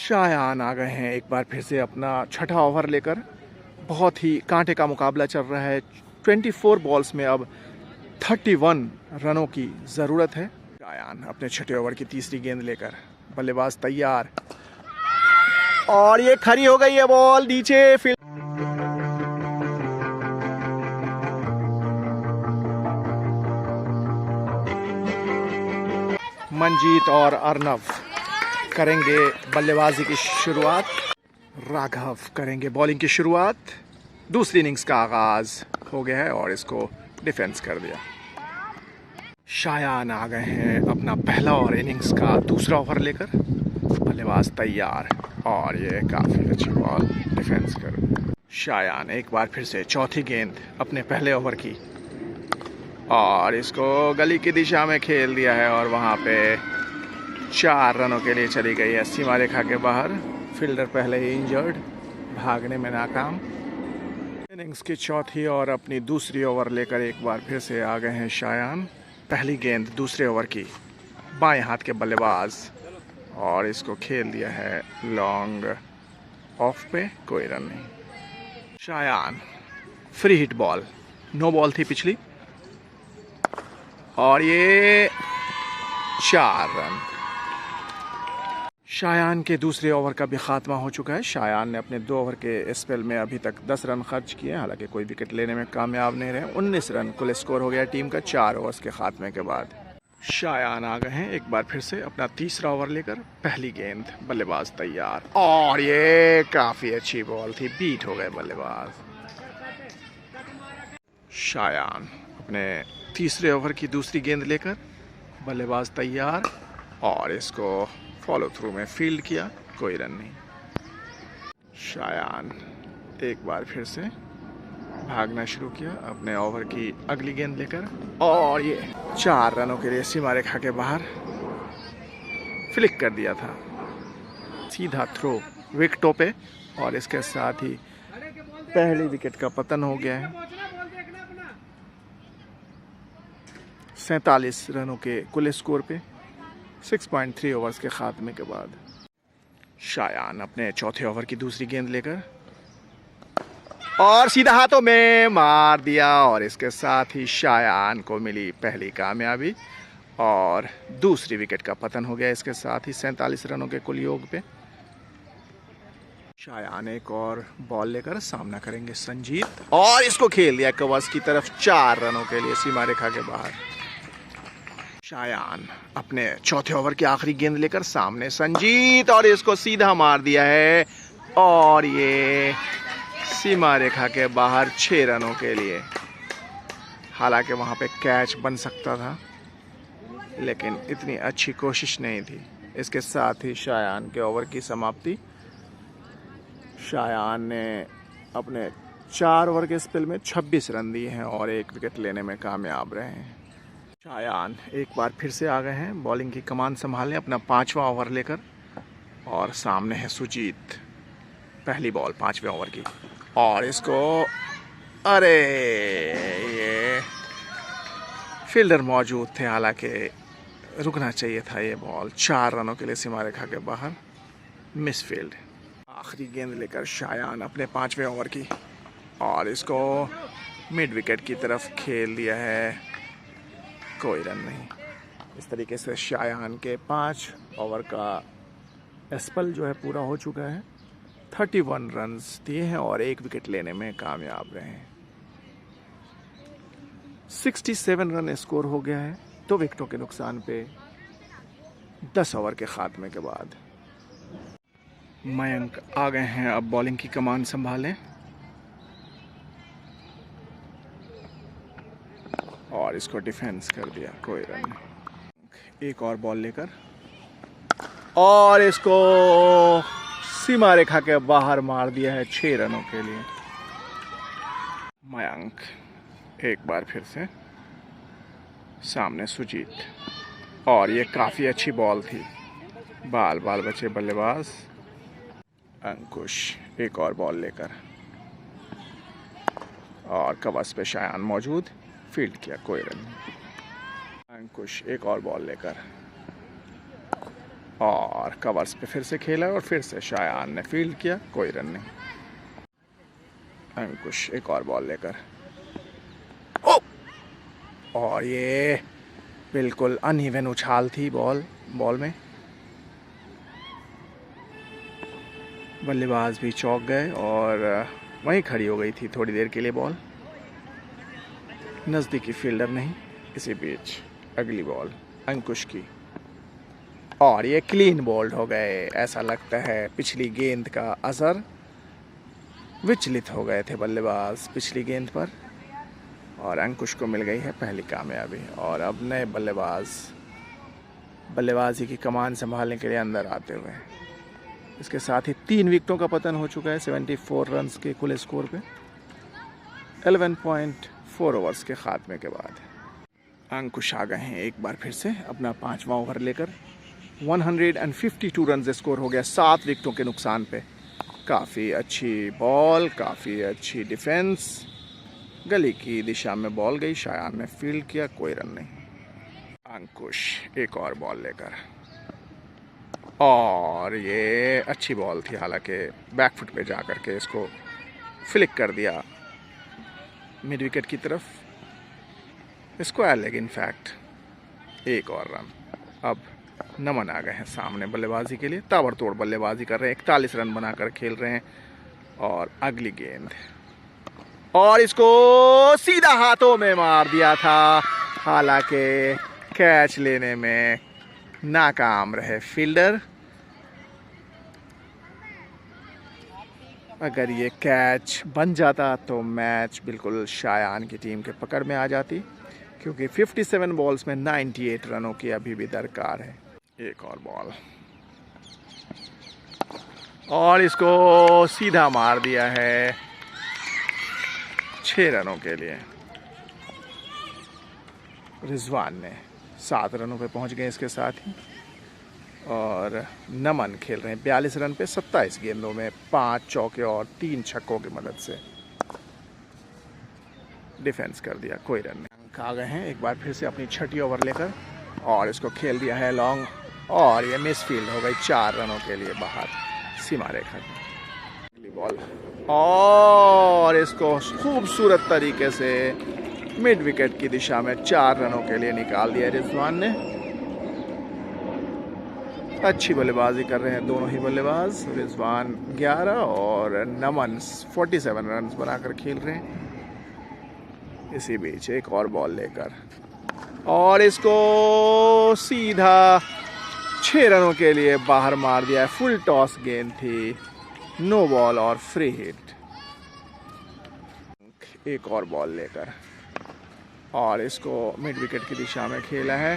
शायान आ गए हैं एक बार फिर से अपना छठा ओवर लेकर। बहुत ही कांटे का मुकाबला चल रहा है। 24 बॉल्स में अब 31 रनों की ज़रूरत है। शायान अपने छठे ओवर की तीसरी गेंद लेकर, बल्लेबाज तैयार, और ये खरी हो गई है बॉल नीचे। मंजीत और अर्नव करेंगे बल्लेबाजी की शुरुआत। राघव करेंगे बॉलिंग की शुरुआत। दूसरी इनिंग्स का आगाज हो गया है और इसको डिफेंस कर दिया। शायान आ गए हैं अपना पहला और इनिंग्स का दूसरा ओवर लेकर। बल्लेबाज तैयार, और ये काफ़ी अच्छी बॉल डिफेंस कर दिया। शायान एक बार फिर से चौथी गेंद अपने पहले ओवर की, और इसको गली की दिशा में खेल दिया है और वहाँ पे 4 रनों के लिए चली गई है सीमा रेखा के बाहर। फील्डर पहले ही इंजर्ड, भागने में नाकाम। इनिंग्स की चौथी और अपनी दूसरी ओवर लेकर एक बार फिर से आ गए हैं शायान। पहली गेंद दूसरे ओवर की, बाएं हाथ के बल्लेबाज, और इसको खेल दिया है लॉन्ग ऑफ पे, कोई रन नहीं। Shayan free hit ball, no ball थी पिछली, और ये 4 रन। शायान के दूसरे ओवर का भी खात्मा हो चुका है। शायान ने अपने 2 ओवर के स्पेल में अभी तक 10 रन खर्च किए, हालांकि कोई विकेट लेने में कामयाब नहीं रहे। 19 रन कुल स्कोर हो गया टीम का 4 ओवर्स के खात्मे के बाद। शायान आ गए हैं एक बार फिर से अपना तीसरा ओवर लेकर। पहली गेंद, बल्लेबाज तैयार, और ये काफ़ी अच्छी बॉल थी, बीट हो गए बल्लेबाज। शायान अपने तीसरे ओवर की दूसरी गेंद लेकर, बल्लेबाज तैयार, और इसको फॉलो थ्रू में फील्ड किया, कोई रन नहीं। शायान एक बार फिर से भागना शुरू किया अपने ओवर की अगली गेंद लेकर, और ये 4 रनों के लिए सीमा रेखा के बाहर फ्लिक कर दिया था। सीधा थ्रो विकेटों पे, और इसके साथ ही पहली विकेट का पतन हो गया है। 47 रनों के कुल स्कोर पे 6.3 ओवर्स के खात्मे के बाद। शायान अपने चौथे ओवर की दूसरी गेंद लेकर, और सीधा हाथों में मार दिया, और इसके साथ ही शायान को मिली पहली कामयाबी और दूसरी विकेट का पतन हो गया। इसके साथ ही 47 रनों के कुल योग पे। शायान एक और बॉल लेकर सामना करेंगे संजीत, और इसको खेल दिया कवर्स की तरफ, 4 रनों के लिए सीमा रेखा के बाहर। शायान अपने चौथे ओवर की आखिरी गेंद लेकर सामने संजीत, और इसको सीधा मार दिया है, और ये सीमा रेखा के बाहर 6 रनों के लिए। हालांकि वहां पे कैच बन सकता था, लेकिन इतनी अच्छी कोशिश नहीं थी। इसके साथ ही शायान के ओवर की समाप्ति। शायान ने अपने 4 ओवर के स्पेल में 26 रन दिए हैं और 1 विकेट लेने में कामयाब रहे हैं। शायान एक बार फिर से आ गए हैं बॉलिंग की कमान संभालने अपना 5वां ओवर लेकर, और सामने है सुजीत। पहली बॉल 5वें ओवर की, और इसको, अरे ये फील्डर मौजूद थे, हालांकि रुकना चाहिए था ये बॉल। 4 रनों के लिए सीमा रेखा के बाहर, मिस फील्ड। आखिरी गेंद लेकर शायान अपने 5वें ओवर की, और इसको मिड विकेट की तरफ खेल दिया है, कोई रन नहीं। इस तरीके से शायान के 5 ओवर का स्पेल जो है पूरा हो चुका है। 31 रन्स दिए हैं और 1 विकेट लेने में कामयाब रहे हैं। 67 रन स्कोर हो गया है 2 विकेटों के नुकसान पे 10 ओवर के खात्मे के बाद। मयंक आ गए हैं अब बॉलिंग की कमान संभालें, और इसको डिफेंस कर दिया, कोई रन नहीं। एक और बॉल लेकर, और इसको सीमा रेखा के बाहर मार दिया है 6 रनों के लिए। मयंक एक बार फिर से सामने सुजीत, और ये काफ़ी अच्छी बॉल थी। बाल बचे बल्लेबाज अंकुश एक और बॉल लेकर, और कवच पे शायान मौजूद, फील्ड किया, कोई रन नहीं। अंकुश एक और बॉल लेकर, और कवर्स पे फिर से खेला और फिर से शायान ने फील्ड किया, कोई रन नहीं। अंकुश एक और बॉल लेकर, और ये बिल्कुल अनइवन उछाल थी बॉल में। बल्लेबाज भी चौंक गए और वहीं खड़ी हो गई थी थोड़ी देर के लिए बॉल। नज़दीकी फील्डर नहीं। इसी बीच अगली बॉल अंकुश की, और ये क्लीन बोल्ड हो गए। ऐसा लगता है पिछली गेंद का असर, विचलित हो गए थे बल्लेबाज पिछली गेंद पर, और अंकुश को मिल गई है पहली कामयाबी। और अब नए बल्लेबाजी की कमान संभालने के लिए अंदर आते हुए। इसके साथ ही 3 विकेटों का पतन हो चुका है 74 रन्स के कुल स्कोर पे 11.4 ओवर्स के खात्मे के बाद। अंकुश आ गए हैं एक बार फिर से अपना 5वां ओवर लेकर। 152 रन स्कोर हो गया 7 विकेटों के नुकसान पे। काफ़ी अच्छी बॉल, काफ़ी अच्छी डिफेंस। गली की दिशा में बॉल गई, शायान ने फील्ड किया, कोई रन नहीं। अंकुश एक और बॉल लेकर, और ये अच्छी बॉल थी, हालांकि बैकफुट पे जा कर के इसको फ्लिक कर दिया मिड विकेट की तरफ। Square leg in fact. एक और रन। अब नमन आ गए हैं सामने बल्लेबाजी के लिए, ताबड़तोड़ बल्लेबाजी कर रहे हैं, 41 रन बनाकर खेल रहे हैं। और अगली गेंद, और इसको सीधा हाथों में मार दिया था, हालांकि कैच लेने में नाकाम रहे फील्डर। अगर ये कैच बन जाता तो मैच बिल्कुल शायान की टीम के पकड़ में आ जाती, क्योंकि 57 बॉल्स में 98 रनों की अभी भी दरकार है। एक और बॉल, और इसको सीधा मार दिया है 6 रनों के लिए। रिजवान ने 7 रनों पे पहुंच गए इसके साथ ही। और नमन खेल रहे हैं 42 रन पे 27 गेंदों में 5 चौके और 3 छक्कों की मदद से डिफेंस कर दिया, कोई रन नहीं। आ गए हैं एक बार फिर से अपनी 6ठी ओवर लेकर, और इसको खेल दिया है लॉन्ग, और ये मिस फील्ड हो गई 4 रनों के लिए बाहर सीमा रेखा की। अगली बॉल, और इसको खूबसूरत तरीके से मिड विकेट की दिशा में 4 रनों के लिए निकाल दिया रिजवान ने। अच्छी बल्लेबाजी कर रहे हैं दोनों ही बल्लेबाज। रिजवान 11 और नमन 47 रन बनाकर खेल रहे हैं। इसी बीच एक और बॉल लेकर, और इसको सीधा 6 रनों के लिए बाहर मार दिया है। फुल टॉस गेंद थी, नो बॉल और फ्री हिट। एक और बॉल लेकर, और इसको मिड विकेट की दिशा में खेला है,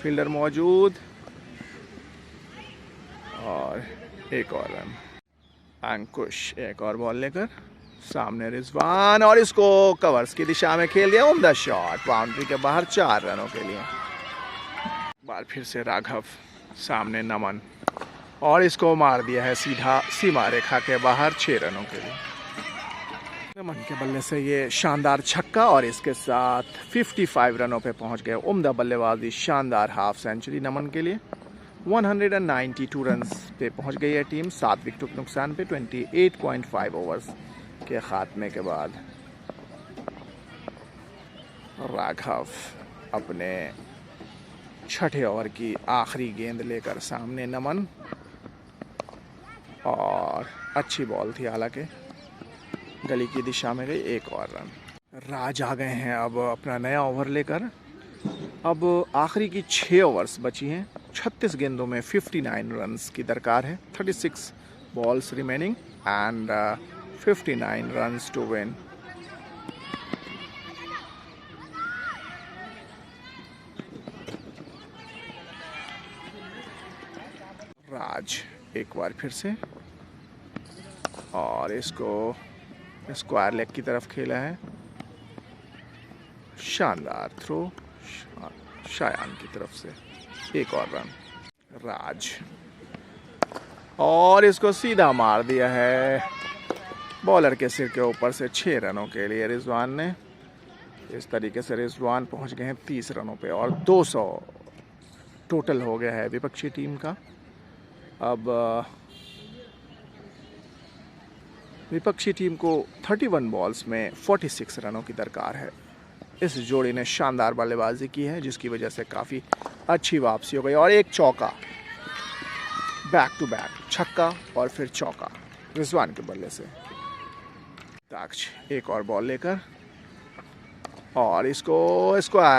फील्डर मौजूद, और एक और रन। अंकुश एक और बॉल लेकर, सामने रिजवान, और इसको कवर्स की दिशा में खेल दिया, उम्दा शॉट, बाउंड्री के बाहर 4 रनों के लिए। बार फिर से राघव, सामने नमन, और इसको मार दिया है सीधा सीमा रेखा के बाहर 6 रनों के लिए। नमन के बल्ले से ये शानदार छक्का, और इसके साथ 55 रनों पे पहुंच गए। उम्दा बल्लेबाजी, शानदार हाफ सेंचुरी नमन के लिए। 192 रन पे पहुंच गई है टीम 7 विकेटों के नुकसान पे 28.5 ओवर्स के खात्मे के बाद। राघव अपने 6ठे ओवर की आखिरी गेंद लेकर सामने नमन, और अच्छी बॉल थी, हालांकि गली की दिशा में गई। एक और रन। राज आ गए हैं अब अपना नया ओवर लेकर। अब आखिरी की 6 ओवर्स बची हैं, 36 गेंदों में 59 रन्स की दरकार है। 36 balls remaining and 59 runs to win. राज एक बार फिर से, और इसको स्क्वायर लेग की तरफ खेला है। शानदार थ्रो शायान की तरफ से। एक और रन। राज, और इसको सीधा मार दिया है बॉलर के सिर के ऊपर से 6 रनों के लिए रिजवान ने। इस तरीके से रिजवान पहुंच गए हैं 30 रनों पे, और 200 टोटल हो गया है विपक्षी टीम का। अब विपक्षी टीम को 31 बॉल्स में 46 रनों की दरकार है। इस जोड़ी ने शानदार बल्लेबाजी की है जिसकी वजह से काफ़ी अच्छी वापसी हो गई और एक चौका, बैक टू बैक छक्का और फिर चौका रिजवान के बल्ले से। दाक्ष एक और बॉल लेकर और इसको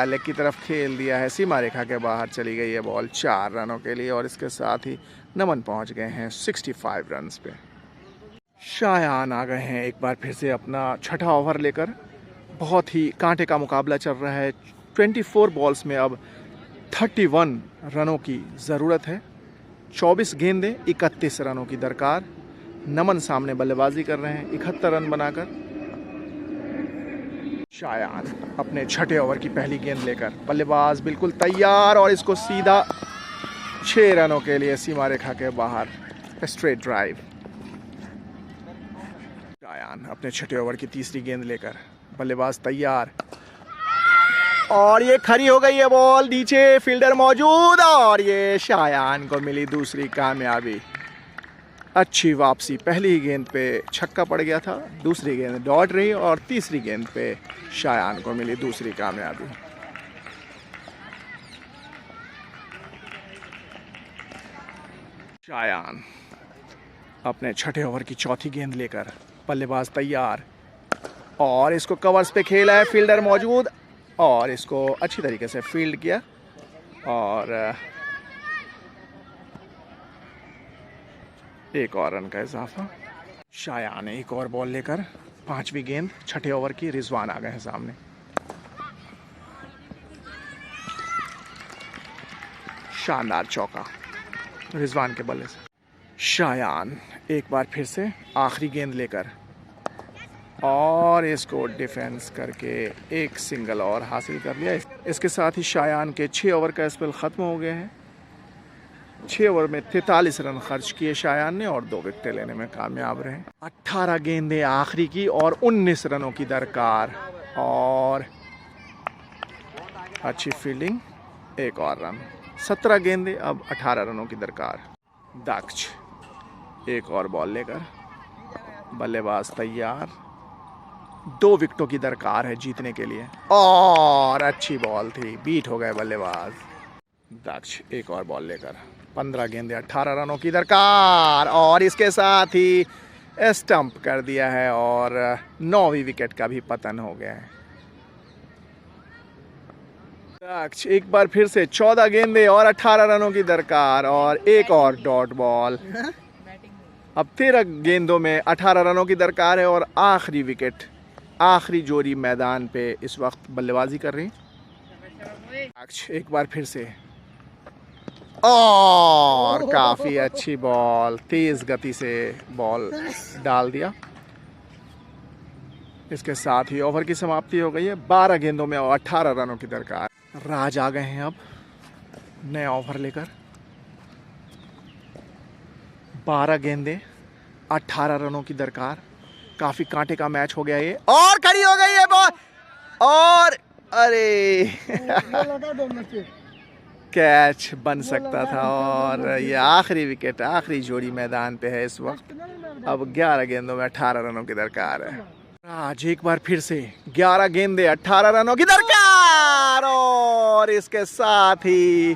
लेग की तरफ खेल दिया है, सीमा रेखा के बाहर चली गई है बॉल 4 रनों के लिए और इसके साथ ही नमन पहुंच गए हैं 65 रन्स पे। शायान आ गए हैं एक बार फिर से अपना छठा ओवर लेकर। बहुत ही कांटे का मुकाबला चल रहा है। 24 बॉल्स में अब 31 रनों की ज़रूरत है। 24 गेंदें 31 रनों की दरकार। नमन सामने बल्लेबाजी कर रहे हैं 71 रन बनाकर। शायान अपने छठे ओवर की पहली गेंद लेकर, बल्लेबाज बिल्कुल तैयार और इसको सीधा 6 रनों के लिए सीमा रेखा के बाहर स्ट्रेट ड्राइव। शायान अपने छठे ओवर की तीसरी गेंद लेकर, बल्लेबाज तैयार और ये खरी हो गई है बॉल, नीचे फील्डर मौजूद और ये शायान को मिली दूसरी कामयाबी। अच्छी वापसी, पहली ही गेंद पे छक्का पड़ गया था, दूसरी गेंद डॉट रही और तीसरी गेंद पे शायान को मिली दूसरी कामयाबी। शायान अपने छठे ओवर की चौथी गेंद लेकर, बल्लेबाज तैयार और इसको कवर्स पे खेला है, फील्डर मौजूद और इसको अच्छी तरीके से फील्ड किया और एक और रन का इजाफा। शायान एक और बॉल लेकर, पांचवी गेंद छठे ओवर की, रिजवान आ गए हैं सामने। शानदार चौका रिजवान के बल्ले से। शायान एक बार फिर से आखिरी गेंद लेकर और इसको डिफेंस करके एक सिंगल और हासिल कर लिया। इसके साथ ही शायान के 6 ओवर का स्पेल ख़त्म हो गए हैं। 6 ओवर में 43 रन खर्च किए शायान ने और 2 विकेटें लेने में कामयाब रहे। 18 गेंदें आखिरी की और 19 रनों की दरकार और अच्छी फील्डिंग, एक और रन। 17 गेंदें, अब 18 रनों की दरकार। दाक्ष एक और बॉल लेकर, बल्लेबाज तैयार, 2 विकेटों की दरकार है जीतने के लिए और अच्छी बॉल थी, बीट हो गए बल्लेबाज। दाक्ष एक और बॉल लेकर, 15 गेंदें 18 रनों की दरकार और इसके साथ ही स्टंप कर दिया है और 9वीं विकेट का भी पतन हो गया है। दाक्ष एक बार फिर से 14 गेंदें और 18 रनों की दरकार और एक और डॉट बॉल। अब 13 गेंदों में 18 रनों की दरकार है और आखिरी विकेट, आखिरी जोड़ी मैदान पे इस वक्त बल्लेबाजी कर रही। एक बार फिर से और काफी अच्छी बॉल, तेज गति से बॉल डाल दिया। इसके साथ ही ओवर की समाप्ति हो गई है। 12 गेंदों में 18 रनों की दरकार। राज आ गए हैं अब नया ओवर लेकर। 12 गेंदें 18 रनों की दरकार। काफी कांटे का मैच हो गया ये और खड़ी हो गई है बॉल और अरे कैच बन सकता था और ये आखिरी विकेट, आखिरी जोड़ी मैदान पे है इस वक्त। अब 11 गेंदों में 18 रनों की दरकार है। राज एक बार फिर से 11 गेंदें 18 रनों की दरकार और इसके साथ ही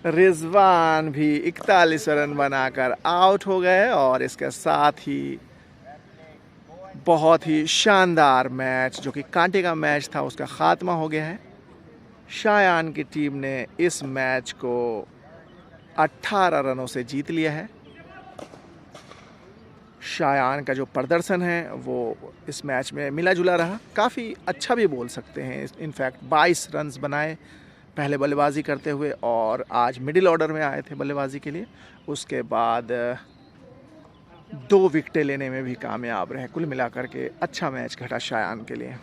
रिजवान भी 41 रन बनाकर आउट हो गए और इसके साथ ही बहुत ही शानदार मैच, जो कि कांटे का मैच था, उसका खात्मा हो गया है। शायान की टीम ने इस मैच को 18 रनों से जीत लिया है। शायान का जो प्रदर्शन है वो इस मैच में मिला जुला रहा, काफ़ी अच्छा भी बोल सकते हैं। इनफैक्ट 22 रन्स बनाए पहले बल्लेबाजी करते हुए और आज मिडिल ऑर्डर में आए थे बल्लेबाजी के लिए। उसके बाद 2 विकेटें लेने में भी कामयाब रहे। कुल मिलाकर के अच्छा मैच घटा शायान के लिए।